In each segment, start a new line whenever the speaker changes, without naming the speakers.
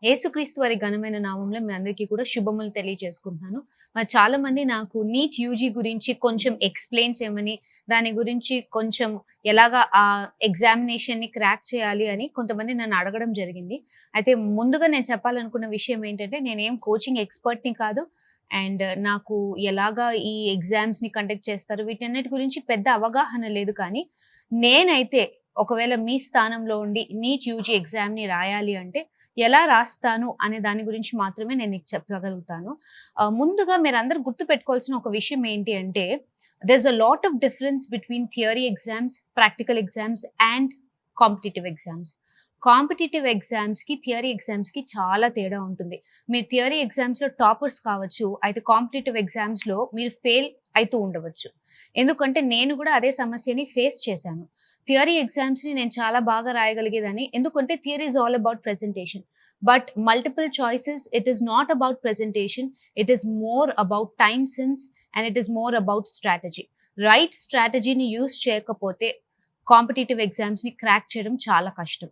యేసుక్రీస్తు వారి ఘనమైన నామంలో మీ అందరికీ కూడా శుభములు తెలియజేసుకుంటున్నాను. మరి చాలా మంది నాకు నీట్ యూజీ గురించి కొంచెం ఎక్స్‌ప్లెయిన్ చేయమని, దాని గురించి కొంచెం ఎలాగా ఆ ఎగ్జామినేషన్‌ని క్రాక్ చేయాలి అని కొంతమంది నన్ను అడగడం జరిగింది. అయితే ముందుగా నేను చెప్పాలనుకున్న విషయం ఏంటంటే, నేనేం కోచింగ్ ఎక్స్‌పర్ట్‌ని కాదు. అండ్ నాకు ఎలాగా ఈ ఎగ్జామ్స్‌ని కండక్ట్ చేస్తారు వీటన్నిటి గురించి పెద్ద అవగాహన లేదు. కానీ నేనైతే ఒకవేళ మీ స్థానంలో ఉండి నీట్ యూజీ ఎగ్జామ్‌ని రాయాలి అంటే ఎలా రాస్తాను అనే దాని గురించి మాత్రమే నేను మీకు చెప్పగలుగుతాను. ముందుగా మీరందరూ గుర్తుపెట్టుకోవాల్సిన ఒక విషయం ఏంటి అంటే, there's a lot of difference between theory exams, practical exams and competitive exams. Competitive ఎగ్జామ్స్‌కి, థియరీ ఎగ్జామ్స్‌కి చాలా తేడా ఉంటుంది. మీరు థియరీ ఎగ్జామ్స్‌లో టాపర్స్ కావచ్చు. అయితే కాంపిటీటివ్ ఎగ్జామ్స్‌లో మీరు ఫెయిల్ అయితూ ఉండవచ్చు. ఎందుకంటే నేను కూడా అదే సమస్యని ఫేస్ చేశాను. థియరీ ఎగ్జామ్స్‌ని నేను చాలా బాగా రాయగలిగేదాన్ని. ఎందుకంటే theory is all about presentation. But multiple choices it is not about presentation. It is more about time sense and it is more about strategy. Right స్ట్రాటజీని యూజ్ చేయకపోతే కాంపిటీటివ్ ఎగ్జామ్స్‌ని క్రాక్ చేయడం చాలా కష్టం.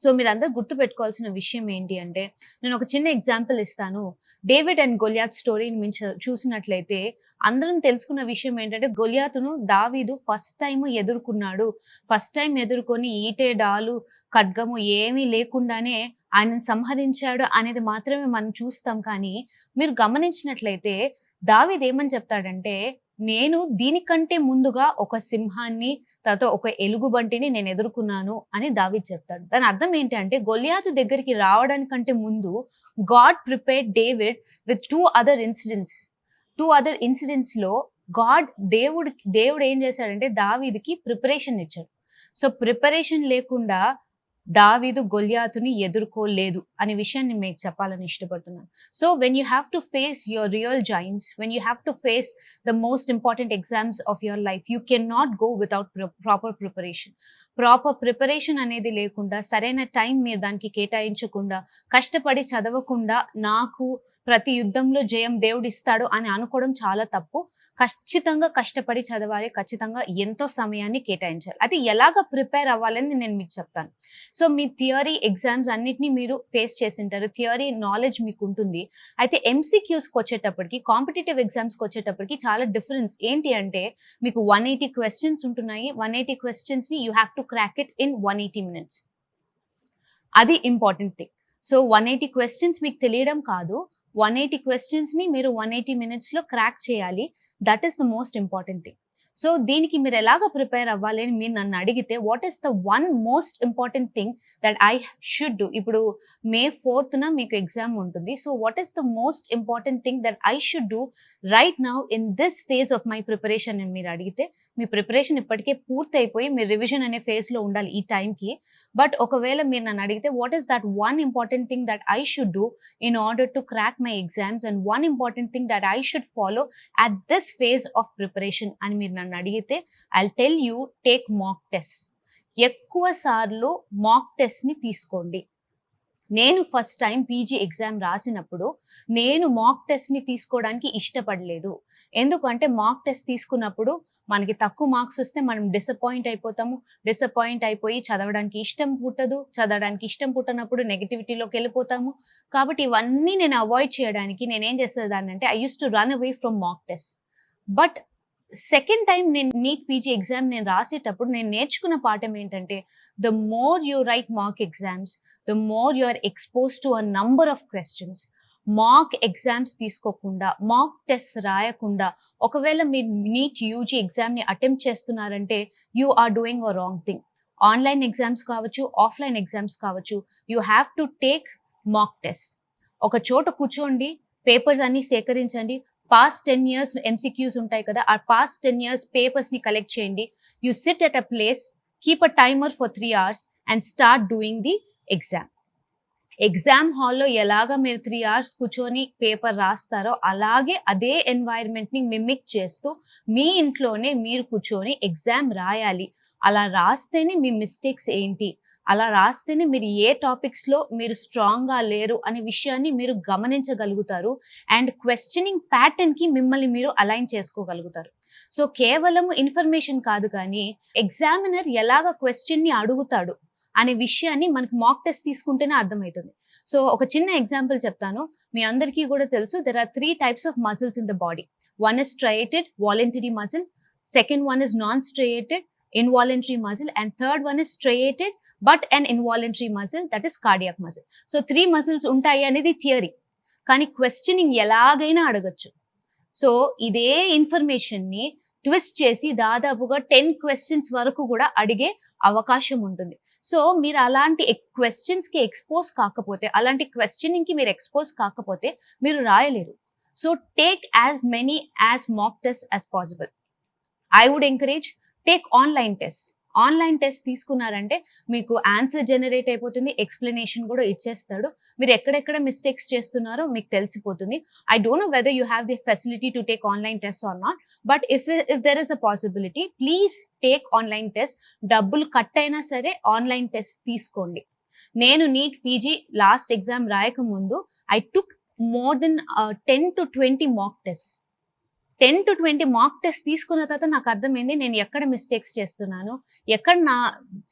సో మీరందరూ గుర్తుపెట్టుకోవాల్సిన విషయం ఏంటి అంటే, నేను ఒక చిన్న ఎగ్జాంపుల్ ఇస్తాను. డేవిడ్ అండ్ గొలియాత్ స్టోరీని చూసినట్లయితే అందరం తెలుసుకున్న విషయం ఏంటంటే, గొలియాతును దావీదు ఫస్ట్ టైమ్ ఎదుర్కొన్నాడు. ఫస్ట్ టైమ్ ఎదుర్కొని ఈటె, డాలు, ఖడ్గము ఏమీ లేకుండానే ఆయనను సంహరించాడు అనేది మాత్రమే మనం చూస్తాం. కానీ మీరు గమనించినట్లయితే దావీదు ఏమని చెప్తాడంటే, నేను దీనికంటే ముందుగా ఒక సింహాన్ని, తర్వాత ఒక ఎలుగుబంటిని నేను ఎదుర్కొన్నాను అని దావీదు చెప్తాడు. దాని అర్థం ఏంటి అంటే, గొలియాతు దగ్గరికి రావడానికంటే ముందు God prepared David with 2 other incidents. 2 other ఇన్సిడెంట్స్‌లో దేవుడు ఏం చేశాడంటే దావీదుకి ప్రిపరేషన్ ఇచ్చాడు. సో ప్రిపరేషన్ లేకుండా దావీదు గొలియాతుని ఎదుర్కోలేదు అనే విషయాన్ని మీకు చెప్పాలని ఇష్టపడుతున్నాను. So when you have to face your real giants, when you have to face the most important exams of your life, you can not go without proper preparation. Proper preparation అనేది లేకుండా, సరైన టైం మీరు దానికి కేటాయించకుండా, కష్టపడి చదవకుండా నాకు ప్రతి యుద్ధంలో జయం దేవుడిస్తాడు అని అనుకోవడం చాలా తప్పు. ఖచ్చితంగా కష్టపడి చదవాలి. ఖచ్చితంగా ఎంతో సమయాన్ని కేటాయించాలి. అది ఎలాగ ప్రిపేర్ అవ్వాలని నేను మీకు చెప్తాను. సో మీ థియరీ ఎగ్జామ్స్ అన్నిటిని మీరు ఫేస్ చేసింటారు. థియరీ నాలెడ్జ్ మీకు ఉంటుంది. అయితే ఎంసీక్యూస్‌కి వచ్చేటప్పటికి, కాంపిటీటివ్ ఎగ్జామ్స్‌కి వచ్చేటప్పటికి చాలా డిఫరెన్స్ ఏంటి అంటే, మీకు 180 క్వెషన్స్ ఉంటున్నాయి. 180 క్వెషన్స్‌ని you have to crack it in 180 minutes. అది ఇంపార్టెంట్ థింగ్. సో 180 క్వెషన్స్ మీకు తెలియడం కాదు. 180 క్వెషన్స్‌ని మీరు 180 మినిట్స్‌లో క్రాక్ చేయాలి. That is the most important thing. So దీనికి మీరు ఎలాగ ప్రిపేర్ అవ్వాలి అని మీరు నన్ను అడిగితే, what is the one most important thing that I should do? ఇప్పుడు మే 4థ్‌న మీకు ఎగ్జామ్ ఉంటుంది. So what is the most important thing that I should do right now in this phase of my preparation అని మీరు అడిగితే, మీ preparation ఇప్పటికే పూర్తయిపోయి మీరు revision అనే ఫేజ్‌లో ఉండాలి ఈ టైంకి. బట్ ఒకవేళ మీరు నన్ను అడిగితే, what is that one important thing that I should do in order to crack my exams, and one important thing that I should follow at this phase of preparation అని మీరు నన్ను అడిగితే, I'll tell you, take mock tests. ఎక్కువ సార్లు మాక్ టెస్ట్‌ని తీసుకోండి. నేను first time PG exam రాసినప్పుడు నేను మాక్ టెస్ట్‌ని తీసుకోవడానికి ఇష్టపడలేదు. ఎందుకంటే మాక్ టెస్ట్ తీసుకున్నప్పుడు మనకి తక్కువ మార్క్స్ వస్తే మనం డిసప్పాయింట్ అయిపోతాము. డిసప్పాయింట్ అయిపోయి చదవడానికి ఇష్టం పుట్టదు. చదవడానికి ఇష్టం పుట్టనప్పుడు నెగటివిటీలోకి వెళ్ళిపోతాము. కాబట్టి ఇవన్నీ నేను అవాయిడ్ చేయడానికి నేనేం చేసేదాన్నంటే, I used to run away from mock test. But second time నేను నీట్ పీజీ ఎగ్జామ్ నేను రాసేటప్పుడు నేను నేర్చుకున్న పాఠం ఏంటంటే, the more you write mock exams, the more you are exposed to a number of questions. Mock exams తీసుకోకుండా, mock test రాయకుండా ఒకవేళ మీరు నీట్ యూజీ ఎగ్జామ్‌ని అటెంప్ట్ చేస్తున్నారంటే, you are doing a wrong thing. Online exams కావచ్చు, offline exams కావచ్చు, you have to take mock test. ఒక చోట కూర్చోండి, పేపర్స్ అన్ని సేకరించండి. పాస్ట్ 10 ఇయర్స్ ఎంసీక్యూస్ ఉంటాయి కదా! ఆ పాస్ట్ 10 ఇయర్స్ పేపర్స్‌ని కలెక్ట్ చేయండి. You SIT at a place, keep a timer for 3 hours and start doing the exam. Exam హాల్‌లో ఎలాగా మీరు 3 అవర్స్ కూర్చొని పేపర్ రాస్తారో, అలాగే అదే ఎన్వైర్న్‌మెంట్‌ని మిమిక్ చేస్తూ మీ ఇంట్లోనే మీరు కూర్చొని ఎగ్జామ్ రాయాలి. అలా రాస్తేనే మీ మిస్టేక్స్ ఏంటి? అలా రాస్తేనే మీరు ఏ టాపిక్స్‌లో మీరు స్ట్రాంగ్‌గా లేరు అనే విషయాన్ని మీరు గమనించగలుగుతారు. అండ్ క్వెషనింగ్ ప్యాటర్న్‌కి మిమ్మల్ని మీరు అలైన్ చేసుకోగలుగుతారు. సో కేవలం ఇన్ఫర్మేషన్ కాదు కానీ, ఎగ్జామినర్ ఎలాగ క్వెషన్‌ని అడుగుతాడు అనే విషయాన్ని మనకు మాక్ టెస్ట్ తీసుకుంటేనే అర్థమవుతుంది. సో ఒక చిన్న ఎగ్జాంపుల్ చెప్తాను. మీ అందరికీ కూడా తెలుసు, there are 3 types of muscles in the body. One is striated voluntary muscle, second one is non striated involuntary muscle, and third one is striated but and involuntary muscle, that is cardiac muscle. So 3 muscles ఉంటాయి అనేది theory, కానీ questioning ఎలాగైనా అడగచ్చు. So ఇదే information ని twist చేసి దాదాపుగా 10 questions వరకు కూడా అడిగే అవకాశం ఉంటుంది. సో మీరు అలాంటి క్వశ్చన్స్ కి ఎక్స్పోజ్ కాకపోతే, అలాంటి క్వశ్చనింగ్ కి మీరు ఎక్స్పోజ్ కాకపోతే మీరు రాయలేరు. So take as many as mock test as possible. I would encourage take online test. Online test తీసుకున్నారంటే మీకు ఆన్సర్ జనరేట్ అయిపోతుంది, ఎక్స్ప్లెనేషన్ కూడా ఇచ్చేస్తాడు. మీరు ఎక్కడెక్కడ మిస్టేక్స్ చేస్తున్నారో మీకు తెలిసిపోతుంది. I don't know whether you have the facility to take online test or not, but if there is a possibility, please take online test. డబ్బులు కట్ అయినా సరే ఆన్లైన్ టెస్ట్ తీసుకోండి. నేను నీట్ పీజీ లాస్ట్ ఎగ్జామ్ రాయకముందు I took more than 10 to 20 mock test. 10 to 20 mock test తీసుకున్న తర్వాత నాకు అర్థమైంది నేను ఎక్కడ మిస్టేక్స్ చేస్తున్నాను, ఎక్కడ నా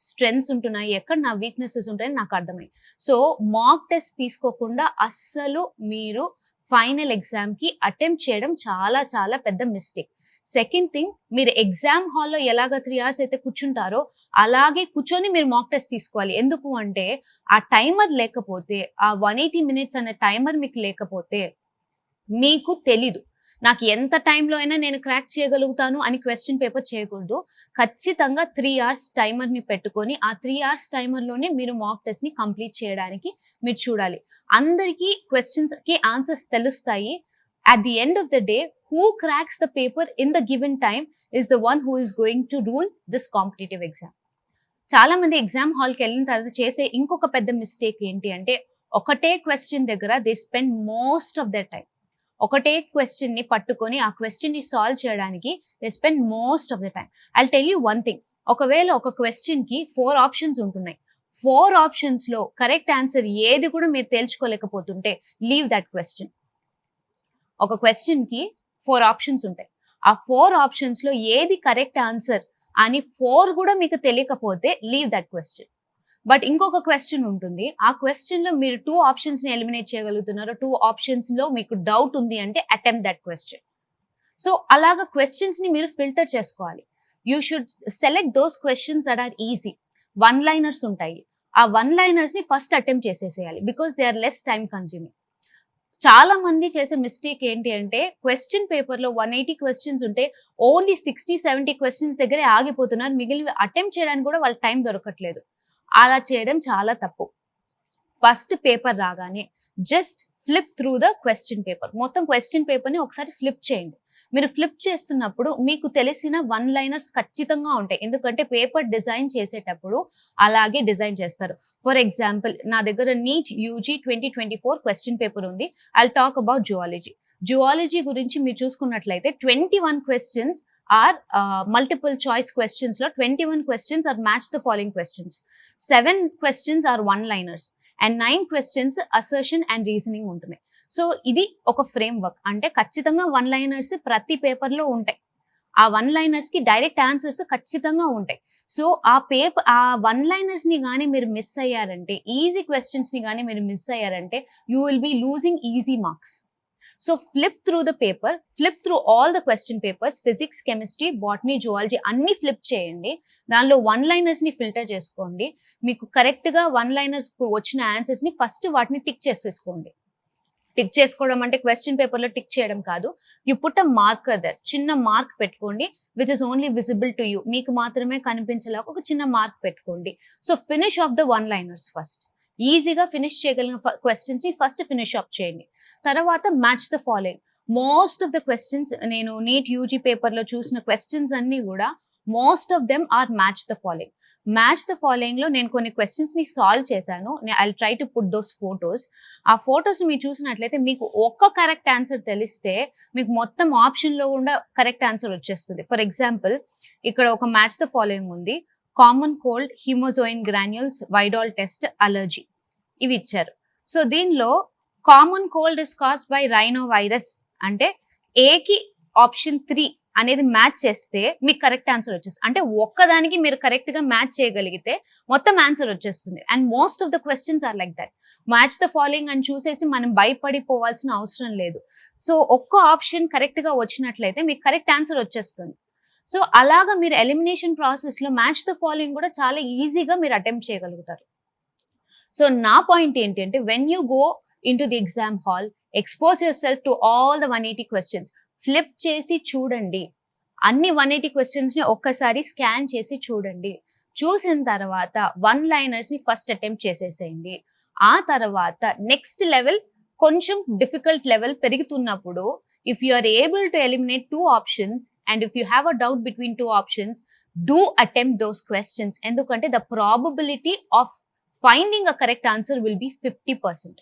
స్ట్రెంగ్స్ ఉంటున్నాయి, ఎక్కడ నా వీక్నెసెస్ ఉంటాయని నాకు అర్థమైంది. సో మాక్ టెస్ట్ తీసుకోకుండా అస్సలు మీరు ఫైనల్ ఎగ్జామ్ కి అటెంప్ట్ చేయడం చాలా చాలా పెద్ద మిస్టేక్. సెకండ్ థింగ్, మీరు ఎగ్జామ్ హాల్లో ఎలాగ 3 hours అయితే కూర్చుంటారో అలాగే కూర్చొని మీరు మాక్ టెస్ట్ తీసుకోవాలి. ఎందుకు అంటే ఆ టైమర్ లేకపోతే, ఆ 180 minutes అనే టైమర్ మీకు లేకపోతే మీకు తెలీదు. నాకు ఎంత టైంలో అయినా నేను క్రాక్ చేయగలుగుతాను అని క్వశ్చన్ పేపర్ చేయకూడదు. ఖచ్చితంగా 3 hours టైమర్ ని పెట్టుకొని ఆ 3 hours టైమర్లోనే మీరు మాక్ టెస్ట్ ని కంప్లీట్ చేయడానికి మీరు చూడాలి. అందరికీ క్వశ్చన్స్ కి ఆన్సర్స్ తెలుస్తాయి. At the end of the day, who cracks the paper in the given time is the one who is going to rule this competitive exam. చాలా మంది ఎగ్జామ్ హాల్కి వెళ్ళిన తర్వాత చేసే ఇంకొక పెద్ద మిస్టేక్ ఏంటి అంటే, ఒకటే క్వశ్చన్ దగ్గర they spend most of their time. ఒకటే క్వశ్చన్ ని పట్టుకొని ఆ క్వశ్చన్ ని సాల్వ్ చేయడానికి they spend most of the time. I tell you one thing, ఒకవేళ ఒక క్వశ్చన్ కి 4 options ఉంటున్నాయి, 4 options లో కరెక్ట్ ఆన్సర్ ఏది కూడా మీరు తేల్చుకోలేకపోతుంటే లీవ్ దట్ క్వశ్చన్. ఒక క్వశ్చన్ కి 4 options ఉంటాయి, ఆ 4 options లో ఏది కరెక్ట్ ఆన్సర్ అని 4 కూడా మీకు తెలియకపోతే లీవ్ దట్ క్వశ్చన్. బట్ ఇంకొక క్వశ్చన్ ఉంటుంది, ఆ క్వశ్చన్ లో మీరు 2 options ని ఎలిమినేట్ చేయగలుగుతున్నారు, 2 options లో మీకు డౌట్ ఉంది అంటే అటెంప్ట్ దట్ క్వశ్చన్. సో అలాగా క్వశ్చన్స్ ని మీరు ఫిల్టర్ చేసుకోవాలి. You should select those questions that are easy. 1-liners ఉంటాయి, ఆ 1-liners ని ఫస్ట్ అటెంప్ట్ చేసేసేయాలి, because they are less time consuming. చాలా మంది చేసే మిస్టేక్ ఏంటి అంటే, క్వశ్చన్ పేపర్ లో 180 questions ఉంటే ఓన్లీ 60-70 questions దగ్గరే ఆగిపోతున్నారు, మిగిలిన అటెంప్ట్ చేయడానికి కూడా వాళ్ళకి టైం దొరకట్లేదు. అలా చేయడం చాలా తప్పు. ఫస్ట్ పేపర్ రాగానే just flip through the question paper. మొత్తం క్వశ్చన్ పేపర్ ని ఒకసారి ఫ్లిప్ చేయండి. మీరు ఫ్లిప్ చేస్తున్నప్పుడు మీకు తెలిసిన 1-liners ఖచ్చితంగా ఉంటాయి, ఎందుకంటే పేపర్ డిజైన్ చేసేటప్పుడు అలాగే డిజైన్ చేస్తారు. ఫర్ ఎగ్జాంపుల్, నా దగ్గర నీట్ యూజీ 2024 క్వశ్చన్ పేపర్ ఉంది. I'll talk about zoology. Zoology గురించి మీరు చూసుకున్నట్లయితే 21 questions are multiple choice questions లో 21 questions are match the following questions. 7 questions are 1-liners and 9 questions assertion and reasoning ఉంటున్నాయి. So ఇది ఒక ఫ్రేమ్ వర్క్. అంటే ఖచ్చితంగా 1-liners ప్రతి పేపర్ లో ఉంటాయి. ఆ 1-liners కి డైరెక్ట్ ఆన్సర్స్ ఖచ్చితంగా ఉంటాయి. సో ఆ 1-liners ని గానీ మీరు మిస్ అయ్యారంటే, ఈజీ క్వశ్చన్స్ ని గానీ మీరు మిస్ అయ్యారంటే, you will be losing easy marks. So flip through the paper, flip through all the question papers, physics, chemistry, botany, zoology అన్ని ఫ్లిప్ చేయండి. దానిలో 1-liners ని ఫిల్టర్ చేసుకోండి. మీకు కరెక్ట్ గా 1-liners వచ్చిన ఆన్సర్స్ ని ఫస్ట్ వాటిని టిక్ చేసేసుకోండి. టిక్ చేసుకోవడం అంటే క్వశ్చన్ పేపర్ లో టిక్ చేయడం కాదు. You put a marker there, చిన్న మార్క్ పెట్టుకోండి, which is only visible to you. మీకు మాత్రమే కనిపించేలాగా ఒక చిన్న మార్క్ పెట్టుకోండి. So finish of the 1-liners first. ఈజీగా ఫినిష్ చేయగలిగిన క్వశ్చన్స్ ని ఫస్ట్ ఫినిష్ అప్ చేయండి. తర్వాత match the following. Most of the questions, నేను నీట్ యూజీ పేపర్ లో చూసిన క్వశ్చన్స్ అన్ని కూడా most of them are match the following. Match the following లో నేను కొన్ని క్వశ్చన్స్ ని సాల్వ్ చేశాను. I try to put those photos. ఆ ఫోటోస్ మీరు చూసినట్లయితే మీకు ఒక్క కరెక్ట్ ఆన్సర్ తెలిస్తే మీకు మొత్తం ఆప్షన్ లో కూడా కరెక్ట్ ఆన్సర్ వచ్చేస్తుంది. ఫర్ ఎగ్జాంపుల్, ఇక్కడ ఒక మ్యాచ్ ద ఫాలోయింగ్ ఉంది. కామన్ కోల్డ్, హిమోజోయిన్ గ్రాన్యూల్స్, వైడాల్ టెస్ట్, అలర్జీ, ఇవి ఇచ్చారు. సో దీనిలో common cold is caused by rhino virus అంటే ఏకి ఆప్షన్ 3 అనేది మ్యాచ్ చేస్తే మీకు కరెక్ట్ ఆన్సర్ వచ్చేస్తుంది. అంటే ఒక్కదానికి మీరు కరెక్ట్ గా మ్యాచ్ చేయగలిగితే మొత్తం ఆన్సర్ వచ్చేస్తుంది. And most of the questions are like that. Match the following అని చూసేసి మనం భయపడిపోవాల్సిన అవసరం లేదు. సో ఒక్క ఆప్షన్ కరెక్ట్ గా వచ్చినట్లయితే మీకు కరెక్ట్ ఆన్సర్ వచ్చేస్తుంది. సో అలాగా మీరు ఎలిమినేషన్ ప్రాసెస్ లో మ్యాచ్ ద ఫాలోయింగ్ కూడా చాలా ఈజీగా మీరు అటెంప్ట్ చేయగలుగుతారు. సో నా పాయింట్ ఏంటి అంటే, when you go in to the exam hall, expose your self to all the 180 questions. Flip చేసి చూడండి. అన్ని 180 క్వశ్చన్స్ ని ఒక్కసారి స్కాన్ చేసి చూడండి. చూసిన తర్వాత వన్ లైనర్స్ ని ఫస్ట్ అటెంప్ట్ చేసేసేయండి. ఆ తర్వాత నెక్స్ట్ లెవెల్, కొంచెం డిఫికల్ట్ లెవెల్ పెరుగుతున్నప్పుడు, if you are able to eliminate 2 options and if you have a doubt between 2 options, do attempt those questions. ఎందుకంటే the probability of finding a correct answer will be 50%.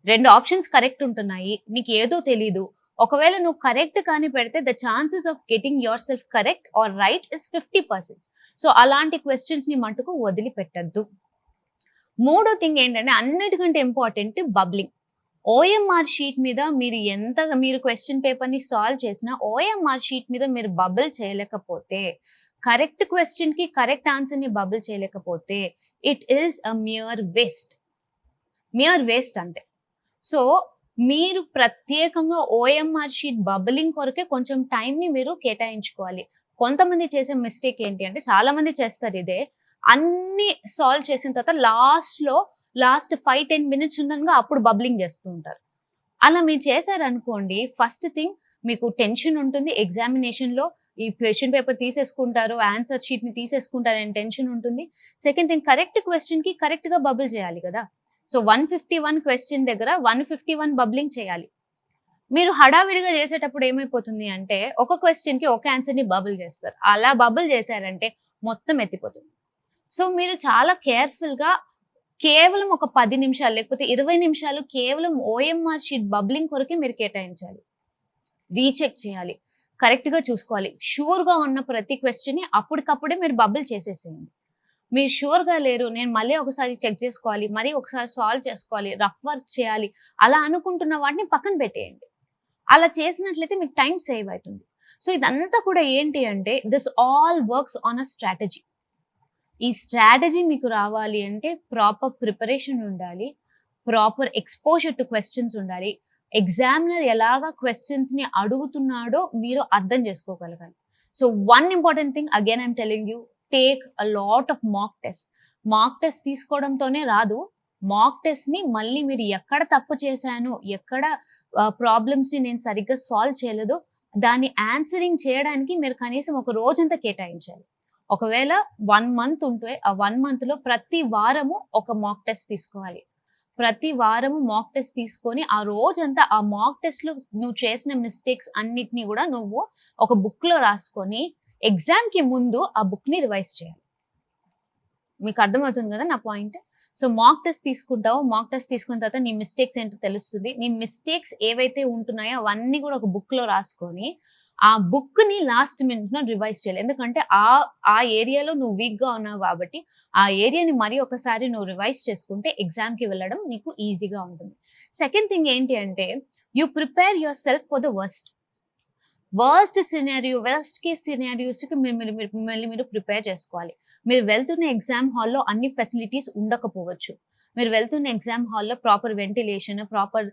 2 options correct ఉంటున్నాయి, నీకు ఏదో తెలీదు. ఒకవేళ నువ్వు correct కానీ పెడితే the chances of getting yourself correct are right is 50%. So అలాంటి క్వశ్చన్స్ ని మటుకు వదిలిపెట్టద్దు. మూడో థింగ్ ఏంటంటే, అన్నిటికంటే ఇంపార్టెంట్ బబ్లింగ్. ఓఎంఆర్ షీట్ మీద మీరు క్వశ్చన్ పేపర్ ని సాల్వ్ చేసినా ఓఎంఆర్ షీట్ మీద మీరు బబుల్ చేయలేకపోతే, కరెక్ట్ క్వశ్చన్ కి కరెక్ట్ ఆన్సర్ ని బబుల్ చేయలేకపోతే, it is a mere waste అంతే. సో మీరు ప్రత్యేకంగా ఓఎంఆర్ షీట్ బబులింగ్ కొరకే కొంచెం టైం ని మీరు కేటాయించుకోవాలి. కొంతమంది చేసే మిస్టేక్ ఏంటి అంటే, చాలా మంది చేస్తారు ఇదే, అన్ని సాల్వ్ చేసిన తర్వాత లాస్ట్ 5-10 మినిట్స్ ఉందనగా అప్పుడు బబ్లింగ్ చేస్తూ ఉంటారు. అలా మీరు చేశారనుకోండి, ఫస్ట్ థింగ్ మీకు టెన్షన్ ఉంటుంది ఎగ్జామినేషన్ లో. ఈ క్వశ్చన్ పేపర్ తీసేసుకుంటారు, ఆన్సర్ షీట్ ని తీసేసుకుంటారు అని టెన్షన్ ఉంటుంది. సెకండ్ థింగ్, కరెక్ట్ క్వశ్చన్ కి కరెక్ట్ గా బబుల్ చేయాలి కదా. సో 151 క్వశ్చన్ దగ్గర 151 బబ్లింగ్ చేయాలి. మీరు హడావిడిగా చేసేటప్పుడు ఏమైపోతుంది అంటే, ఒక క్వశ్చన్ కి ఒక ఆన్సర్ ని బబుల్ చేస్తారు. అలా బబుల్ చేశారంటే మొత్తం ఎత్తిపోతుంది. సో మీరు చాలా కేర్ఫుల్ గా కేవలం ఒక 10 నిమిషాలు లేకపోతే 20 నిమిషాలు కేవలం ఓఎంఆర్ షీట్ బబ్లింగ్ కొరకే మీరు కేటాయించాలి. రీచెక్ చేయాలి, కరెక్ట్ గా చూసుకోవాలి. షూర్ గా ఉన్న ప్రతి క్వశ్చన్ ని అప్పటికప్పుడే మీరు బబుల్ చేసేసేయండి. మీరు షూర్ గా లేరు, నేను మళ్ళీ ఒకసారి చెక్ చేసుకోవాలి, మరీ ఒకసారి సాల్వ్ చేసుకోవాలి, రఫ్ వర్క్ చేయాలి, అలా అనుకుంటున్న వాటిని పక్కన పెట్టేయండి. అలా చేసినట్లయితే మీకు టైం సేవ్ అవుతుంది. సో ఇదంతా కూడా ఏంటి అంటే, this all works on a strategy. ఈ స్ట్రాటజీ మీకు రావాలి అంటే ప్రాపర్ ప్రిపరేషన్ ఉండాలి, ప్రాపర్ ఎక్స్పోజర్ టు క్వశ్చన్స్ ఉండాలి, ఎగ్జామినర్ ఎలాగా క్వశ్చన్స్ ని అడుగుతున్నాడో మీరు అర్థం చేసుకోగలగాలి. So one important thing, again I'm telling you, take a lot of mock test తీసుకోవడంతోనే రాదు. మాక్ టెస్ట్ ని మళ్ళీ మీరు ఎక్కడ తప్పు చేశాను, ఎక్కడ ప్రాబ్లమ్స్ ని నేను సరిగ్గా సాల్వ్ చేయలేదో దాన్ని ఆన్సరింగ్ చేయడానికి మీరు కనీసం ఒక రోజంతా కేటాయించాలి. ఒకవేళ 1 మంత్ ఉంటే ఆ 1 మంత్ లో ప్రతి వారము ఒక మాక్ టెస్ట్ తీసుకోవాలి. ప్రతి వారము మాక్ టెస్ట్ తీసుకొని ఆ రోజంతా ఆ మాక్ టెస్ట్ లో నువ్వు చేసిన మిస్టేక్స్ అన్నిటినీ కూడా నువ్వు ఒక బుక్ లో రాసుకొని ఎగ్జామ్ కి ముందు ఆ బుక్ ని రివైజ్ చేయాలి. మీకు అర్థమవుతుంది కదా నా పాయింట్. సో మాక్ టెస్ట్ తీసుకుంటావు, మాక్ టెస్ట్ తీసుకున్న తర్వాత నీ మిస్టేక్స్ ఏంటో తెలుస్తుంది. నీ మిస్టేక్స్ ఏవైతే ఉంటున్నాయో అవన్నీ కూడా ఒక బుక్ లో రాసుకొని ఆ బుక్ ని లాస్ట్ మినిట్ లో రివైజ్ చేయాలి. ఎందుకంటే ఆ ఏరియాలో నువ్వు వీక్ గా ఉన్నావు కాబట్టి ఆ ఏరియాని మరి ఒకసారి నువ్వు రివైజ్ చేసుకుంటే ఎగ్జామ్ కి వెళ్ళడం నీకు ఈజీగా ఉంటుంది. సెకండ్ థింగ్ ఏంటి అంటే, you prepare your self for the worst case scenarios కి మీరు ప్రిపేర్ చేసుకోవాలి. మీరు వెళ్తున్న ఎగ్జామ్ హాల్లో అన్ని ఫెసిలిటీస్ ఉండకపోవచ్చు. మీరు వెళ్తున్న ఎగ్జామ్ హాల్లో ప్రాపర్ వెంటిలేషన్, ప్రాపర్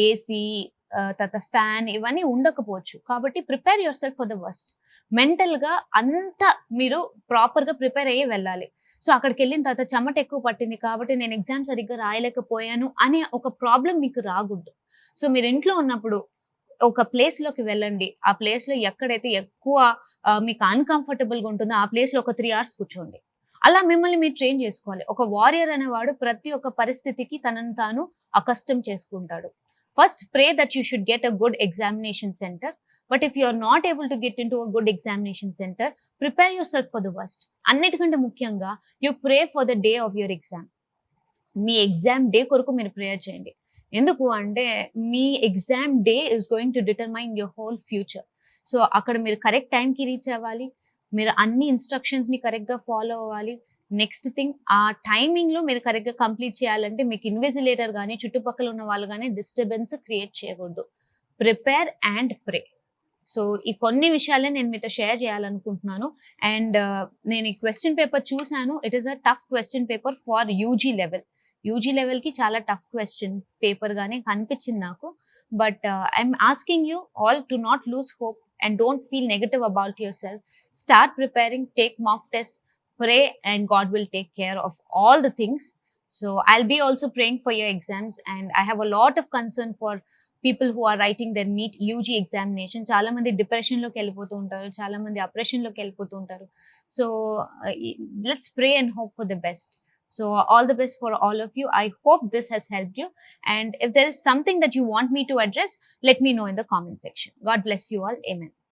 ఏసీ, తర్వాత ఫ్యాన్ ఇవన్నీ ఉండకపోవచ్చు. కాబట్టి prepare your self for the worst. Mental గా అంతా మీరు ప్రాపర్ గా ప్రిపేర్ అయ్యి వెళ్ళాలి. సో అక్కడికి వెళ్ళిన తర్వాత చెమట ఎక్కువ పట్టింది కాబట్టి నేను ఎగ్జామ్ సరిగ్గా రాయలేకపోయాను అనే ఒక ప్రాబ్లం మీకు రాకూడదు. సో మీరు ఇంట్లో ఉన్నప్పుడు ఒక ప్లేస్ లోకి వెళ్ళండి. ఆ ప్లేస్ లో ఎక్కడైతే ఎక్కువ మీకు అన్‌కంఫర్టబుల్ గా ఉంటుందో ఆ ప్లేస్ లో ఒక 3 అవర్స్ కూర్చోండి. అలా మిమ్మల్ని మీరు ట్రైన్ చేసుకోవాలి. ఒక వారియర్ అనేవాడు ప్రతి ఒక్క పరిస్థితికి తనను తాను అకస్టమ్ చేసుకుంటాడు. First, pray that you should get a good examination center. But if you are not able to get into a good examination center, prepare yourself for the worst. అన్నిటికంటే ముఖ్యంగా you pray for the day of your exam. మీ exam day కొరకు మీరు prayer చేయండి. ఎందుకు అంటే మీ exam day is going to determine your whole future. So అక్కడ మీరు కరెక్ట్ టైంకి రీచ్ అవ్వాలి, మీరు అన్ని ఇన్స్ట్రక్షన్స్ ని కరెక్ట్ గా ఫాలో అవ్వాలి. నెక్స్ట్ థింగ్, ఆ టైమింగ్ లో మీరు కరెక్ట్ గా కంప్లీట్ చేయాలంటే మీకు ఇన్విజిలేటర్ కానీ చుట్టుపక్కల ఉన్న వాళ్ళు కానీ డిస్టర్బెన్స్ క్రియేట్ చేయకూడదు. Prepare and pray. సో ఈ కొన్ని విషయాలే నేను మీతో షేర్ చేయాలనుకుంటున్నాను. అండ్ నేను ఈ క్వశ్చన్ పేపర్ చూసాను. It is a tough question paper for UG level. UG లెవెల్‌కి చాలా టఫ్ క్వెషన్ పేపర్ గానే కనిపించింది నాకు. But I'm asking you all to not lose hope and don't feel negative about yourself. Start preparing, take mock test, pray and God will take care of all the things. So I'll be also praying for your exams, and I have a lot of concern for people who are writing their NEET UG examination. చాలా మంది depression లోకి వెళ్ళిపోతూ ఉంటారు, చాలా మంది oppression లోకి వెళ్ళిపోతూ ఉంటారు. So let's pray and hope for the best. So all the best for all of you. I hope this has helped you, and if there is something that you want me to address, let me know in the comment section. God bless you all. Amen.